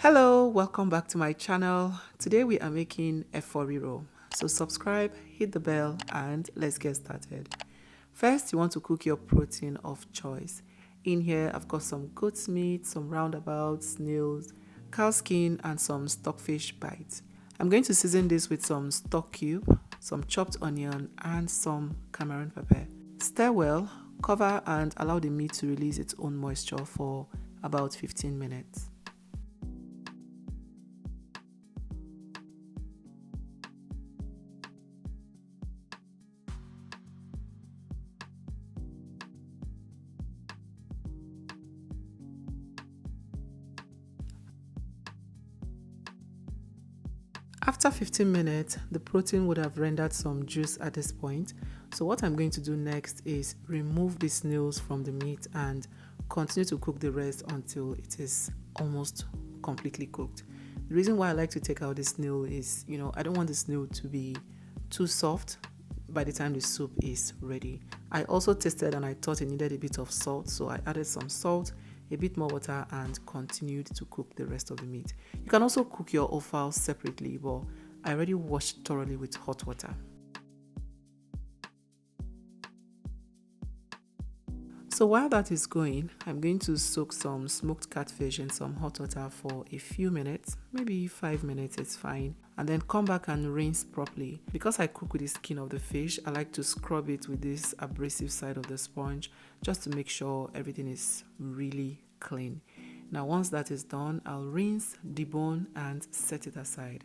Hello, welcome back to my channel. Today we are making Eforiro. So subscribe, hit the bell, and let's get started. First, you want to cook your protein of choice. In here, I've got some goat's meat, some roundabouts, snails, cow skin, and some stockfish bites. I'm going to season this with some stock cube, some chopped onion, and some Cameroon pepper. Stir well, cover, and allow the meat to release its own moisture for about 15 minutes. After 15 minutes, the protein would have rendered some juice at this point. So what I'm going to do next is remove the snails from the meat and continue to cook the rest until it is almost completely cooked. The reason why I like to take out the snail is, I don't want the snail to be too soft by the time the soup is ready. I also tasted and I thought it needed a bit of salt, so I added some salt, a bit more water, and continued to cook the rest of the meat. You can also cook your offal separately, but I already washed thoroughly with hot water. So while that is going, I'm going to soak some smoked catfish in some hot water for a few minutes, maybe 5 minutes, it's fine. And then come back and rinse properly. Because I cook with the skin of the fish, I like to scrub it with this abrasive side of the sponge just to make sure everything is really clean. Now once that is done, I'll rinse, debone, and set it aside.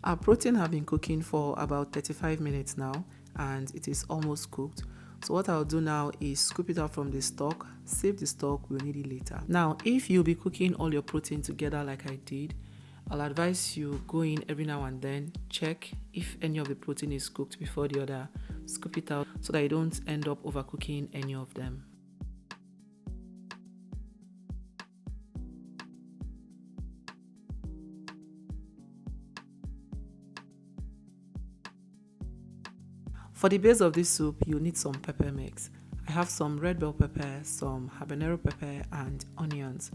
Our protein have been cooking for about 35 minutes now, and it is almost cooked. So what I'll do now is scoop it out from the stock, save the stock, we'll need it later. Now, if you'll be cooking all your protein together like I did, I'll advise you go in every now and then, check if any of the protein is cooked before the other, scoop it out so that you don't end up overcooking any of them. For the base of this soup, you'll need some pepper mix. I have some red bell pepper, some habanero pepper, and onions.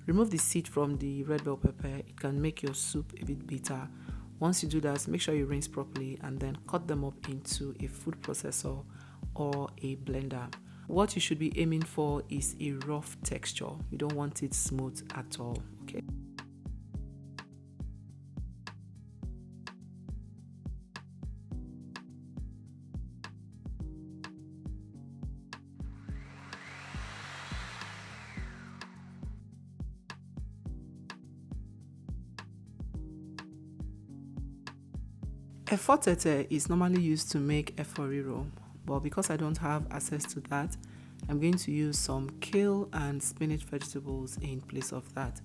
Remove the seed from the red bell pepper. It can make your soup a bit bitter. Once you do that, make sure you rinse properly and then cut them up into a food processor or a blender. What you should be aiming for is a rough texture. You don't want it smooth at all, okay? Efotete is normally used to make eforiro, but because I don't have access to that, I'm going to use some kale and spinach vegetables in place of that.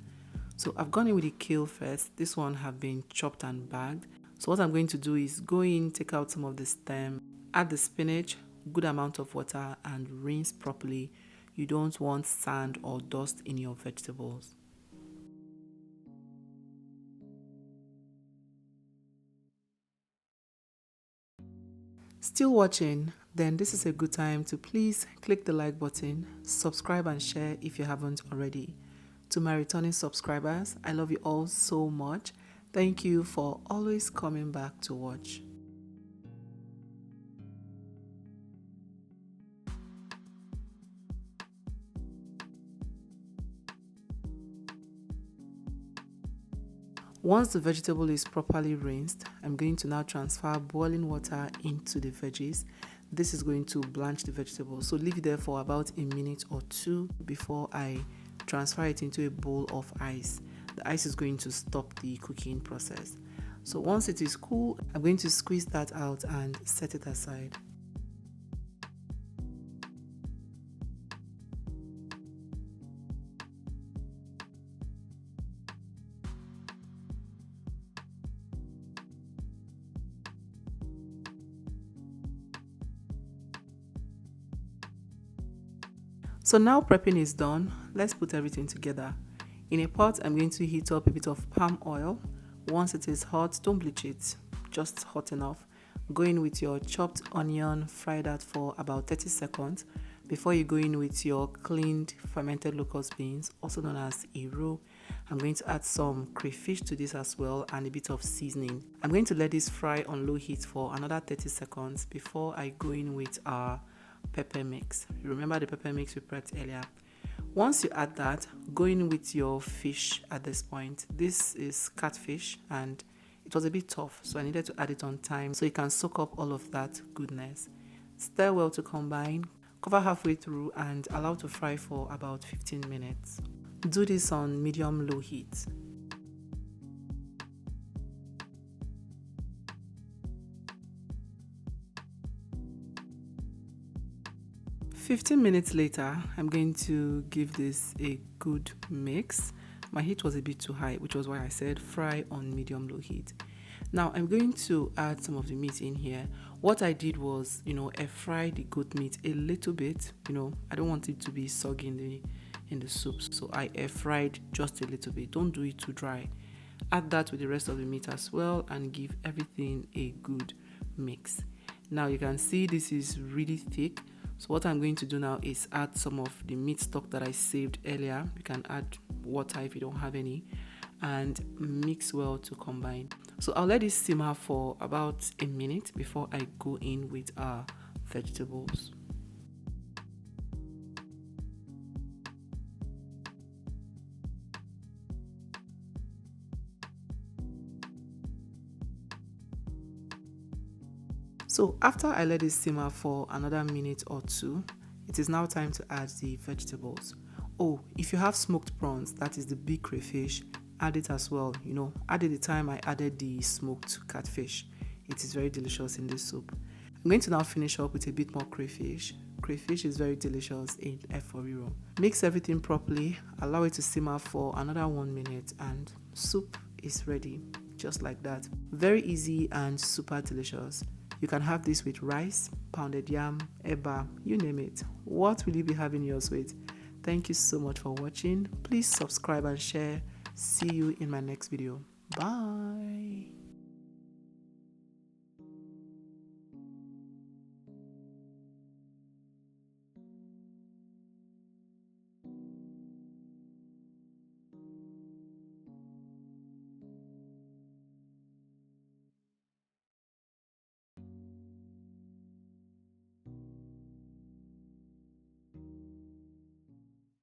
So I've gone in with the kale first. This one have been chopped and bagged. So what I'm going to do is go in, take out some of the stem, add the spinach, good amount of water, and rinse properly. You don't want sand or dust in your vegetables. Still watching? Then this is a good time to please click the like button, subscribe and share if you haven't already. To my returning subscribers, I love you all so much. Thank you for always coming back to watch. Once the vegetable is properly rinsed, I'm going to now transfer boiling water into the veggies. This is going to blanch the vegetable. So leave it there for about a minute or two before I transfer it into a bowl of ice. The ice is going to stop the cooking process. So once it is cool, I'm going to squeeze that out and set it aside. So now prepping is done. Let's put everything together. In a pot, I'm going to heat up a bit of palm oil. Once it is hot, don't bleach it, just hot enough. Go in with your chopped onion, fry that for about 30 seconds before you go in with your cleaned fermented locust beans, also known as Ero. I'm going to add some crayfish to this as well and a bit of seasoning. I'm going to let this fry on low heat for another 30 seconds before I go in with our pepper mix. Remember the pepper mix we prepped earlier. Once you add that, go in with your fish at this point. This is catfish and it was a bit tough, so I needed to add it on time so you can soak up all of that goodness. Stir well to combine, cover halfway through and allow to fry for about 15 minutes. Do this on medium-low heat. "15 minutes later, I'm going to give this a good mix. My heat was a bit too high, which was why I said fry on medium-low heat. Now I'm going to add some of the meat in here. What I did was, air fry the goat meat a little bit. I don't want it to be soggy in the soup, so I air fried just a little bit. Don't do it too dry. Add that with the rest of the meat as well and give everything a good mix. Now you can see this is really thick. So what I'm going to do now is add some of the meat stock that I saved earlier. You can add water if you don't have any and mix well to combine. So I'll let this simmer for about a minute before I go in with our vegetables. So after I let it simmer for another minute or two, it is now time to add the vegetables. Oh, if you have smoked prawns, that is the big crayfish, add it as well. Add it the time I added the smoked catfish. It is very delicious in this soup. I'm going to now finish up with a bit more crayfish. Crayfish is very delicious in Eforiro. Mix everything properly, allow it to simmer for another 1 minute and soup is ready. Just like that. Very easy and super delicious. You can have this with rice, pounded yam, eba, you name it. What will you be having yours with? Thank you so much for watching. Please subscribe and share. See you in my next video. Bye.